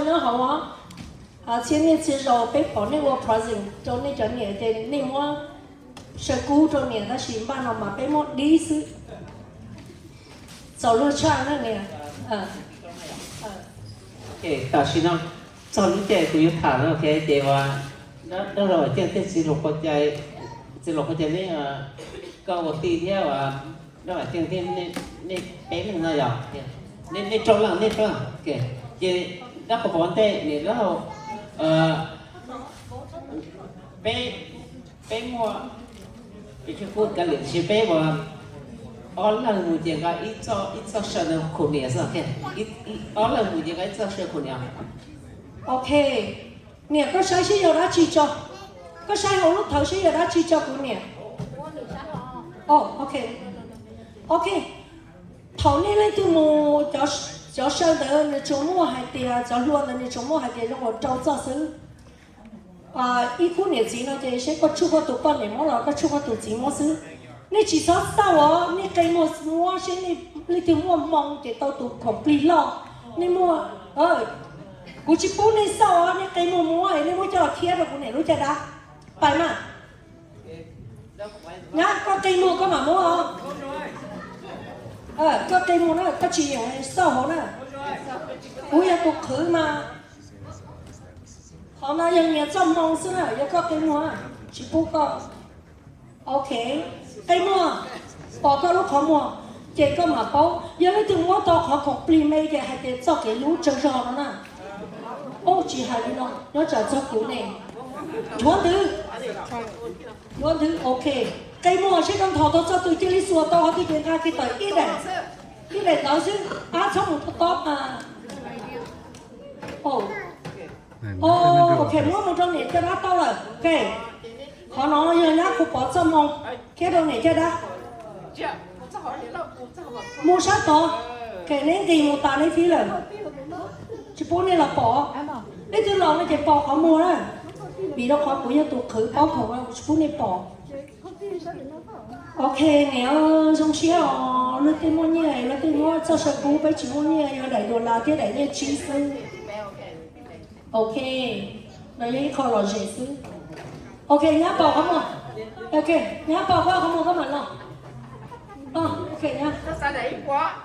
你好啊，前面介绍被跑那个 present，就那整年的那么是古着年的新版了嘛，被么历史走路上那年，ต่อชินตอนนี้เจ๊คุยถามแล้วโอเคเจ๊ว่าแล้วเราเจ๊เจ๊สิหลงเข้าใจสิหลงเข้าใจนี่ก็ปกติเนี่ยว่าแล้วเจ๊ที่นี่เป็นอะไรอย่างนี่จงหลังนี่จงหลังโอเคเจ๊แล้วก็บอกว่าเจ๊นี่แล้วเป็นมัวไปช่วยพูดกันหรือชิเป้ว่าall lần mùi tiền cái ít cho sợ được khổ nhẹ sao kìa ít all lần mùi tiền cái cho sợ khổ nhẹ ok nè có sai sẽ giờ đã chỉ cho có sai hồi lúc thầu sẽ giờ đã chỉ cho của nè ok ok thầu này lấy từ mù cho sợ được chỗ mua hai tiền cho luôn là chỗ mua hai tiền trong trâu cho xứ ít khu nè gì nó thì sẽ có chút có tụ con để món là có chút có tụ gì món xứนี่chỉ sao sao á,นี่cái mua xeนี่từ mua mong để tao tụ complete lo,นี่mua,กูchỉพูดนี่sao á,นี่cái muaนี่mua cho kia rồiกูnàyรู้จักได้, phải mà, nhá, có cái mua có mà mua không? Có cái mua nó có chỉ dùng sao hả nè, ui tụ khử mà, họ nói yang nhà trong mong xí nè, có cái mua, chỉพูดcó, ok. Cái mua, bỏ cái lúc họ mua, chỉ có mà bao, giờ lấy từ mua to họ còn pli mê thì hay để cho cái lú trơn tròn nó nè, ô chỉ hay đi nó trả cho kiểu này, chuẩn thứ, ok, cái mua sẽ không thọ cho tôi chỉ lấy xua to họ thì chuyện khác cái tới cái này đó chứ, xong một top mà, ok, mua một trong này cho nó to rồi, ok. Họ nói giờ nhá, phục bỏ xong không? Cái đâu này cho đã? Mua sát to, cái này gì mua ta lấy phí lần. Chỉ bố này là bỏ. Đấy từ lòng này chỉ bỏ họ mua đó. Vì đó họ cũng như tụ khử bỏ khẩu là bố này bỏ. Ok, nếu trong xe họ lấy tiền mua như này, lấy tiền mua cho sợ cú với chỉ mua như này, đẩy đồ là cái đẩy như chi sư. Ok, đấy khó là dễ sư. Ok nhá bỏ không ạ? Ok nhá bỏ qua không có mặt nào. Ok nhá. Sao đấy quá.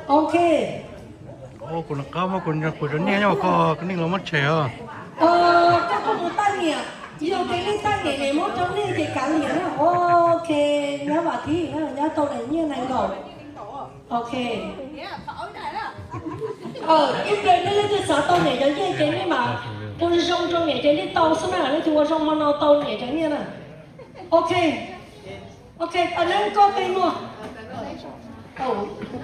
Ok. Cô nó cao mà cô nó nhẹ nhau có cái này nó mất trẻ à? Các con một tay nhỉ? Giờ cái này tay nhỉ này một trong này thì cả liền á. Ok nhá bà thi nhá tao này như này rồi. Ok. Ít đây nó lên từ sở tao này cho dây cái này mà. Tôi rong trong này trên đi tàu xuống này, tôi rong mà nào tàu này chẳng như này. Ok, anh em có cái mua.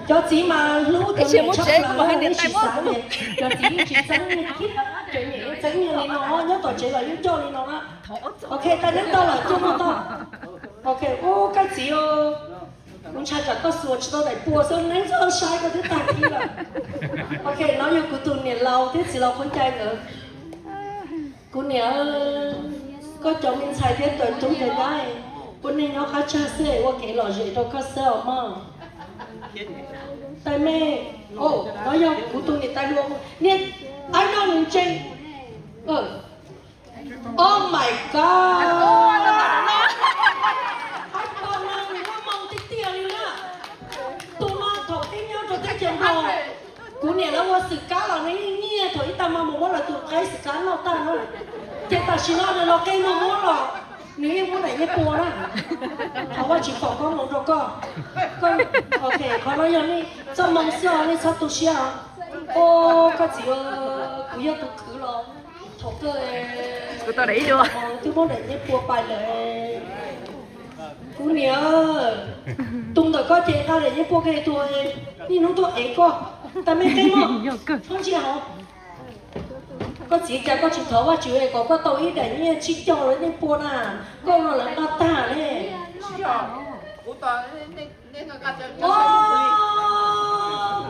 Cho chị mà lú tụi này chắc là nó chỉ sáng này. Cho chị sáng này kiếp chuyện này chẳng như này nó nhớ tổ chế là yếu cho này nó á. Ok, anh em tao là cho nó tao. Ok, cái gì cũng chạy cả có sửa cho để bùa sơn nấy cho sai cái thứ tài kia là. Ok, nó yêu của tụi này lâu, thế chỉ lâu con trai nữa. Cô nhớ có chồng mình xài thiết tuần chúng thời đại cô nên nó khá cha xe qua cái lò rượu đâu có sao mà tay mẹ nó yêu của tôi người ta luôn nè ai đâu mình chơi oh my god anh con nó mong tí tiền đi nữa tụi nó thổi tí nhau rồi cái chuyện đồ cô nè nó qua sự cá là nó nghe thổi ta mà một là tụi cái sự cá nó ta nó cái ta chỉ nói là cái nó muốn rồi nếu như muốn đẩy cái bùa đó họ chỉ phòng có một rồi con ok con nói như trong mong xưa này sao tụi xưa cái gì cũng yêu tụi khử rồi thổ cơ tao đẩy chưa? tôi muốn đẩy cái bùa bài lại cô nhớ tung rồi có chuyện ta đẩy cái bùa cái tôi đi nó tôi ấy co ta mấy cái mà không chỉ hả có chỉ cái có chịu thấu và chịu này có tàu ít để như chỉ cho nó như buồn à con nó là ta này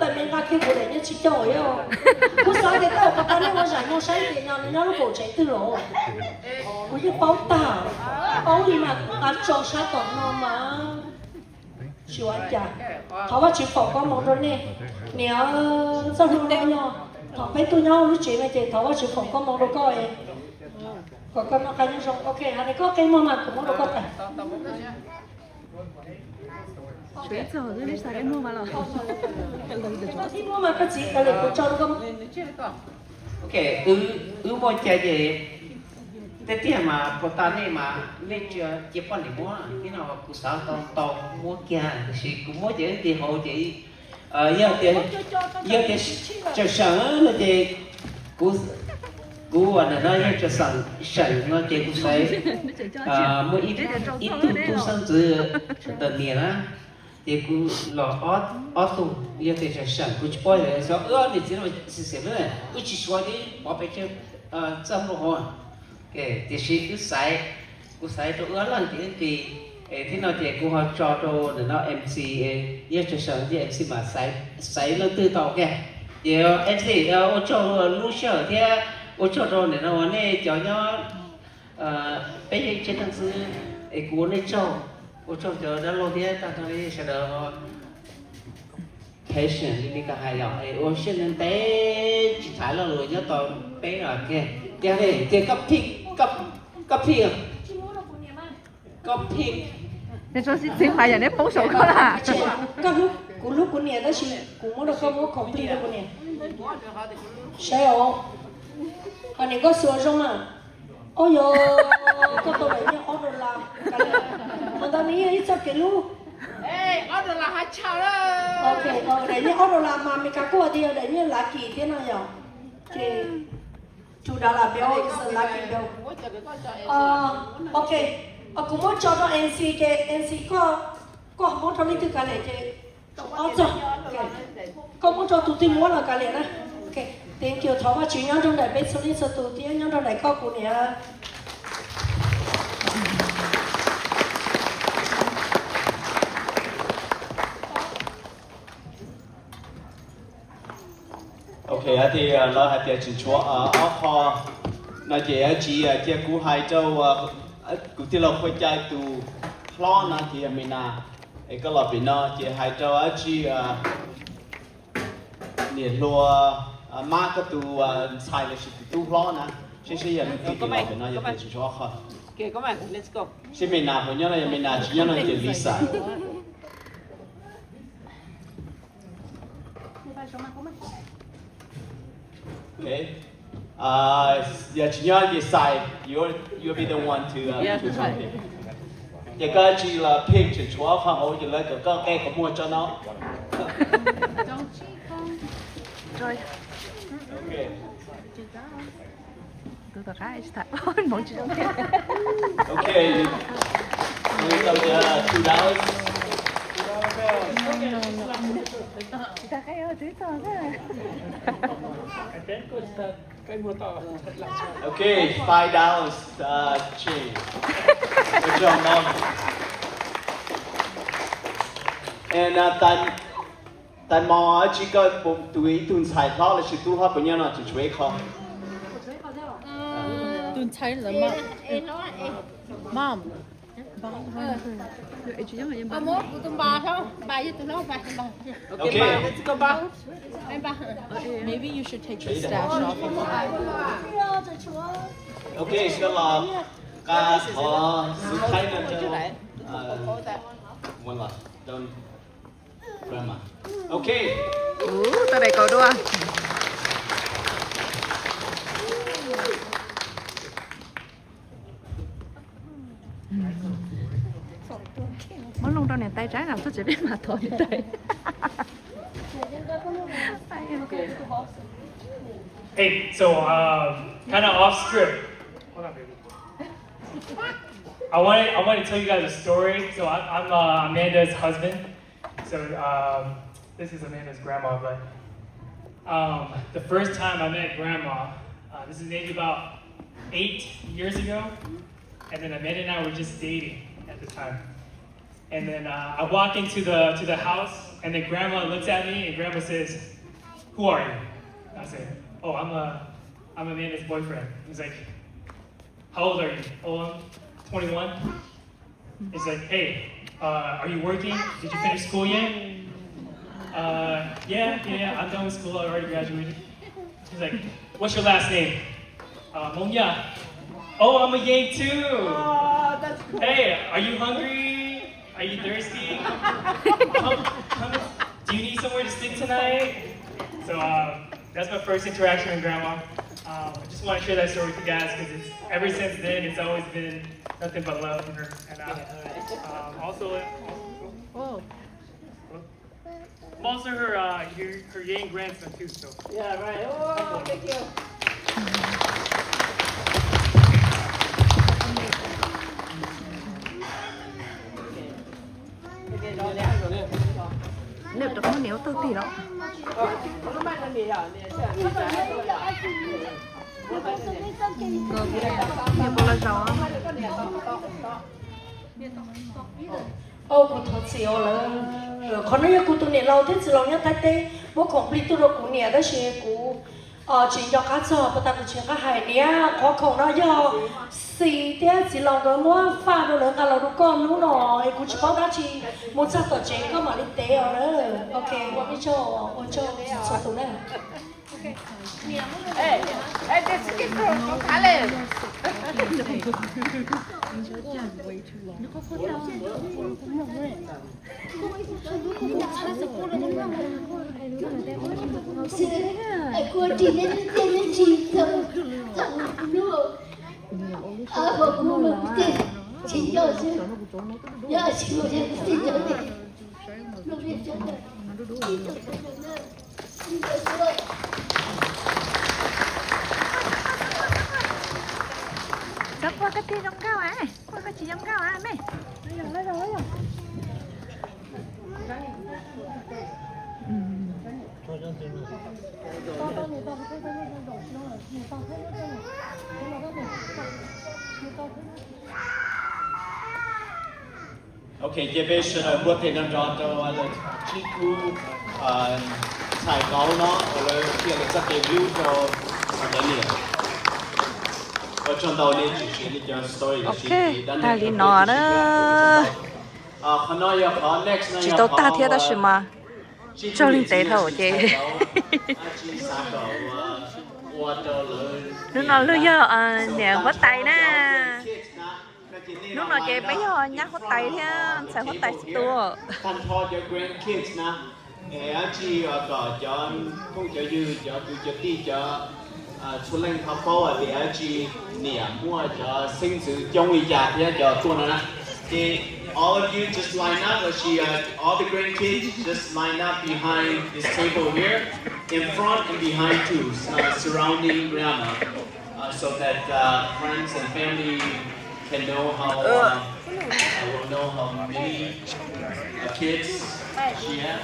tại mình ta kia của để như chỉ cho ấy không cứ sáng cái tàu ta nó giải mua sáng thì nó cổ cháy từ rồi có như báo tả báo gì mà ăn cho sát tỏng nó mà 喜欢讲，头发去佛光毛着呢，你要做路了喏，头发都nhau lúc chuyện này chị头发去佛光毛着coi，có con nó cái như xong, ok, hắn này có cái món mà cũng có con này. 水走的你啥个弄完了？ Cái món mà cái gì cái này cũng cho nó không. ok mua chơi gì thế thì mà cô ta này mà nên chưa chỉ còn để mua cái nào cũng sao tao mua kia thì cũng mua chơi thì họ chỉ giờ thì cho sáng là gì cú anh nói cho sáng nó chơi cũng say mua ít tu sang từ từ nè á thì cú lò ót tu giờ thì cho sáng cú chỉ bỏ rồi sao thì chỉ là sẽ nữa cú chỉ xóa đi bỏไปchơi chăm lo hoa cái thì cú sai cho lần thì thế nào thì cú họ cho để nó MC giờ cho sáng thì MC mà sai lần từ tàu kìa thì MC ô cho lưu sở thì ô cho để nó này cho nhau bây giờ trên thằng sư cú này cho ô cho đã lâu thì ta thấy sẽ được patient đi cả hai dòng ô xin nên té chỉ thải là rồi nhớ tao bé là kia kia này kia cấp phi你说是真坏人的保守过啦？ Cái lúc của nè đó chị cũng muốn được không có complete được của nè. Sao không? Anh này có sửa không à? Ôi yo, có tôi đấy nhá, order là cái này. Mà tao nghĩ ít cái lúc. Ê, order là 2 chào đó. Ok, đấy nhá order là mà mình cả cô đi đấy nhá là kỳ thế nào nhỉ? Thì chủ đạo là béo is là kỳ béo. Ok, cũng muốn cho nó NC có muốn cho linh từ cái này chứ. Rồi, có muốn cho tụi tôi muốn là cái này đó. Ok, thank you. Thảo và chuyện nhau trong đại bên số đi số tụi tôi nhau trong đại cao của nè. Ok, thì nó hạt tiền chính chúa ở kho nó chỉ cú hai châu cú tiêu lộc quay chạy từ lo nó thì mình cái lọ bị nó chỉ hai châu chỉ nhiệt lúa má cái từ xài là chỉ từ lo nè chỉ hiện cái lọ bị nó chỉ chính chúa kho Okay, come on, let's go. chỉ mình nào nhớ là mình chỉ nhớ là chỉ Lisa. Okay. Yeah, chỉ nhớ cái sai, you'll be the one to Yeah, to right. something. Cái cái chỉ là page chỉ chúa không hổ chỉ là cái có mua cho nó. Rồi, Okay. tôi có cái thật, mỗi chuyện đó. Okay. Bây giờ $2. Ta cái ở dưới tòa thế. Okay, $5 change. Good job, Mom. And tan mò chỉ có tụi tuần xài khó là chỉ tu hết bây giờ nó chỉ chuối khó. Tuần thấy là mà. Mom. Amor, tụi bà không? Bà với tụi nó bà. Okay. Let's go back. Maybe you should take the stash off. Okay, cái là cá thọ sự thay nên cho one last done grandma. Okay. Tao đầy cầu đua. Món lông trong này tay trái làm sao chỉ biết mà thôi tay. Hey, so kind of off script. Hold on, baby. I want to tell you guys a story. So I'm Amanda's husband. So this is Amanda's grandma. But the first time I met Grandma, this is maybe about 8 years ago, and then Amanda and I were just dating at the time. And then I walk into the house, and then Grandma looks at me, and Grandma says, "Who are you?" I said, "Oh, I'm Amanda's boyfriend." He's like, "How old are you?" "Oh, I'm 21." He's like, "Hey, Are you working? Did you finish school yet? Yeah, I'm done with school. I already graduated. He's like, what's your last name? Mong Ya. Oh, I'm a Yang too. Oh, that's cool. Hey, are you hungry? Are you thirsty? Do you need somewhere to sleep tonight? So that's my first interaction with Grandma. I just want to share that story with you guys because ever since then, it's always been nothing but love for her. And also, I'm also her Yang grandson too. So. Yeah, right. Oh, thank you. Nếu được nó nếu tư tỷ đó. Nhiều bao lâu ô cụ thật xíu là còn nói cụ tụi này lâu thế chỉ lâu nhất tay tê bố không bị tụi nó cụ nhẹ đó chị cụ chuyện cho cá sò và tao chuyện cá hải nia khó không nó do xì thế chỉ lâu đó mua pha đồ nữa cả lâu đồ con nữa nọ cụ chỉ có đó chị một sao tổ chế có mà đi tế ở đó ok qua đi cho số tụi này Ê, this kid from Thailand. Cô chỉ nên chỉ thầm nữa. Bà cô mà tiền chỉ cho chứ. Giờ chỉ có tiền xin cho tiền. Lúc đi cho tiền. Sao qua cái kia trong cao à? Qua cái chị trong cao à mẹ? Lấy rồi. Okay, tiếp bên sẽ bước thêm năm trò cho là chi khu thải cáo nó rồi kia là rất cái view cho cái này. Và trong đầu này chỉ là cái story là Ok, ta đi nó đó. Chỉ tao ta theo ta xem mà. Cho linh tế thầu chứ. Lúc nào lưu giờ nè hốt tay nè. Lúc nào chị bây giờ nhắc hốt tay thế, sẽ hốt tay tua. Thành thọ cho grandkids nè. Chị có cho không cho dư cho tụi cho tí cho出嚟拍波啊，第一次年末就升至中意日咧就搬啦。All of you just line up. All the grandkids just line up behind this table here, in front and behind too, surrounding grandma, so that friends and family can know how many kids she has.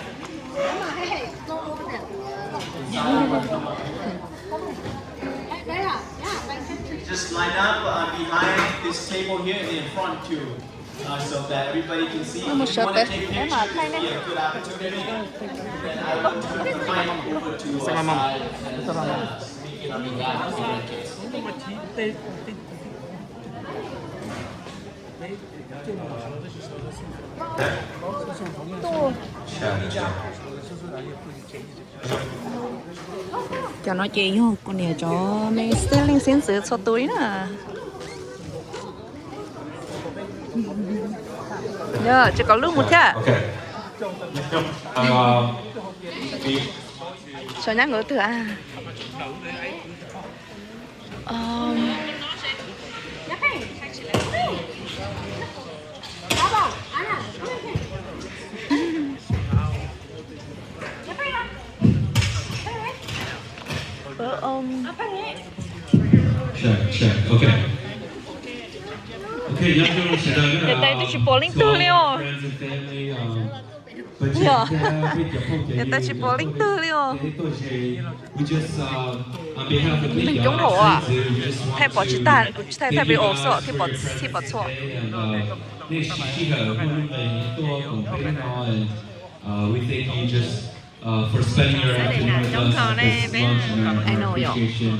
Just line up behind this table here and in front too, so that everybody can see. If you want to take pictures, it'd be a good opportunity. Then I will turn the mic over to side and speaking on behalf of the kids. Cho nó chị vô, con này cho mấy xe lên xến sữa cho túi nè. Dạ, chỉ có lúc một thế. Cho nhắc ngỡ thử à. Sure, okay. Okay, nhắc cho sẽ đợi Để tay tôi chỉ bỏ link tư liệu. Dạ. Để tay chỉ bỏ link tư liệu. Mình chống rổ à? Thay bỏ chỉ tàn, thay bị ốp sợ, thì bỏ错. We thank you just for spending your afternoon with us at this lunch and our appreciation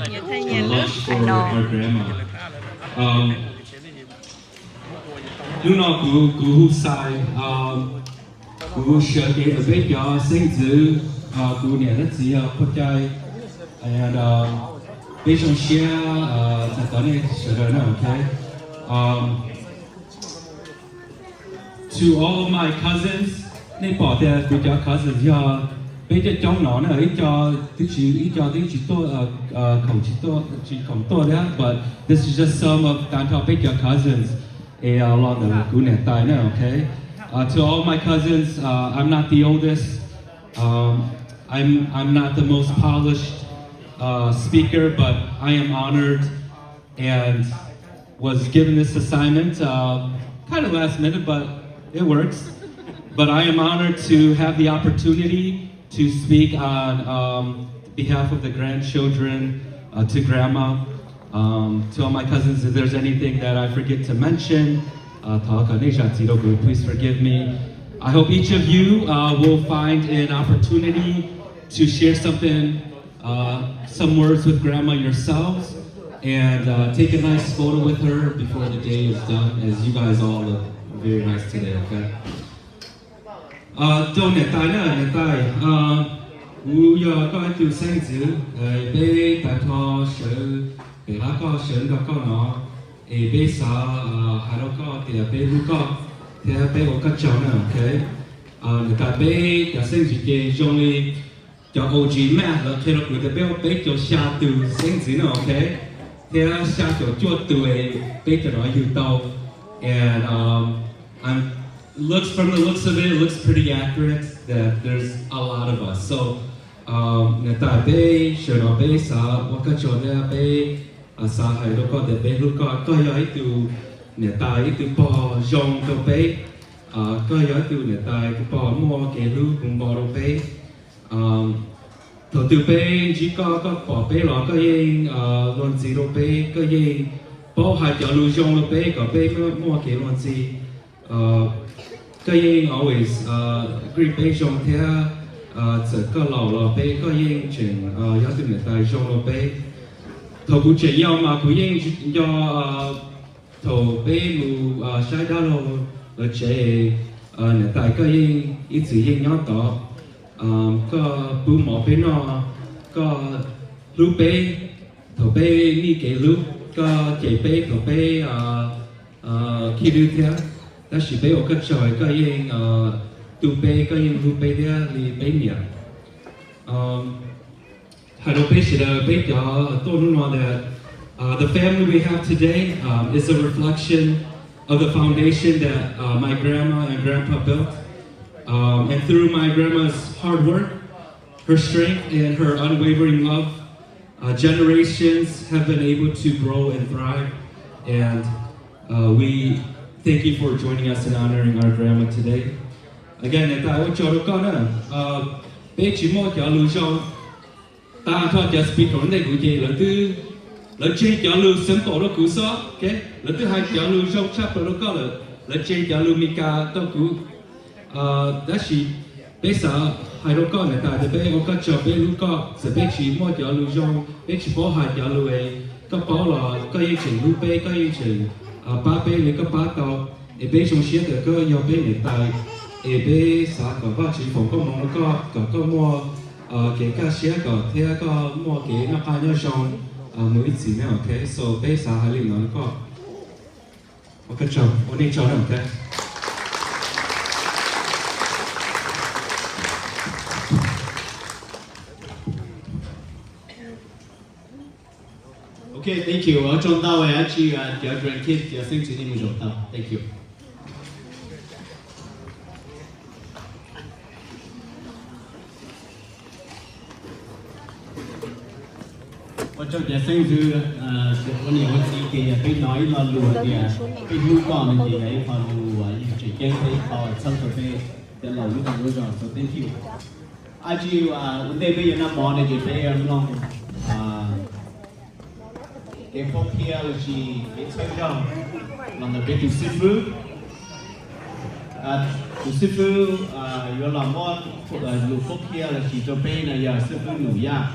lunch for our grandma. lúc nào cú hút sai cú sửa cái ở bên cho sinh tử cú nhẹ rất gì có trai and bên trong xe thật đó này sửa rồi nào okay to all my cousins nên bỏ tiền của cho cousins cho bây giờ trong nó là ít cho tiếng chỉ tôi không tôi đấy but this is just some of đàn thọ bây giờ cousins a lot of cú nè tài nữa okay to all my cousins I'm not the oldest I'm not the most polished speaker but I am honored and was given this assignment kind of last minute but it works but I am honored to have the opportunity to speak on behalf of the grandchildren, to Grandma, to all my cousins. If there's anything that I forget to mention, please forgive me. I hope each of you will find an opportunity to share something, some words with Grandma yourselves, and take a nice photo with her before the day is done, as you guys all look very nice today, okay? Tôi nè tài u giờ có từ sinh tử bé tại thọ sự bé lá có sự đó có nó bé sa hà đó có thì bé lu có thì bé có cái cháu nữa okay người ta bé đã sinh tử cái trong đi cho OG mẹ là khi nó cứ bé cho xa từ sinh tử nữa okay thì xa cho chuột từ bé cho nó yêu tàu and from the looks of it, it looks pretty accurate that there's a lot of us. So, neta be, shona be sa, wakachona be, sa hai loko de be luka, kaya itu neta itu po jong to be, kaya itu neta itu po mo ke lu kumboro be, to tu be jika ka po be lo kaya luan zero be, kaya po hai cho lu jong lo be, ka be mo ke luan zi, các anh always greet bé trong thế giờ các lão bé các anh chuyện giáo dục người ta trong bé thầu cụ chuyện nhau mà cụ anh do thầu bé mù sai đó là chế người ta các anh ít sự yên nhau đó có bù mỏ bé nó có lúc bé thầu bé đi cái lúc có chế bé thầu bé khi đưa theo ta chỉ bé ở cái trời cái yên tu bé cái yên tu bé đó thì bé nhỉ hai đứa bé sẽ là bé cho tôi nói là the family we have today is a reflection of the foundation that my grandma and grandpa built and through my grandma's hard work her strength and her unwavering love generations have been able to grow and thrive and we thank you for joining us and honoring our grandma today. Again, at I want you to come in. Bé chỉ mua cho lưu trong ta cho cho speaker vấn đề của chị là chơi cho lưu simple đó cú số, ok? Là thứ hai cho lưu trong chap đó có là chơi cho lưu mika đó cú. Đó chỉ bé sợ hai đó có người ta thì bé có cho bé lưu có, giờ bé chỉ mua cho lưu trong, bé chỉ bỏ hai cho lưu ấy, có bỏ là có yên chừng lưu bé, có yên chừng ba bé này có ba tàu, bé trong xe được có nhau bé này tài, bé xã có ba chỉ phòng có mong có mua cái cá xe có thế có mua cái nó khai nhau trong mỗi gì nữa, ok? So bé xã hai linh nó có, ok chồng, ổn định chồng ok? Okay, thank you. Ở trong tàu ấy chị giờ grandkids giờ sinh chỉ đi một chỗ tàu. Thank you. Ở trong giờ sinh thìวันนี้วันที่เกี่ยไปน้อยเราลูเกี่ยไปลูก่อนมันยังไงพอลูchỉเก่งไปพอxong rồiไปเดี๋ยวเราลูกกันรู้จัก so thank you. อาจีวันนี้ไปยังน้ำมอเนี่ยจีไปลองcái phong kia là chỉ cái chơi rong là một cái sư phụ yo làm món lục phong kia là chỉ cho bên là giờ sư phụ nổi ya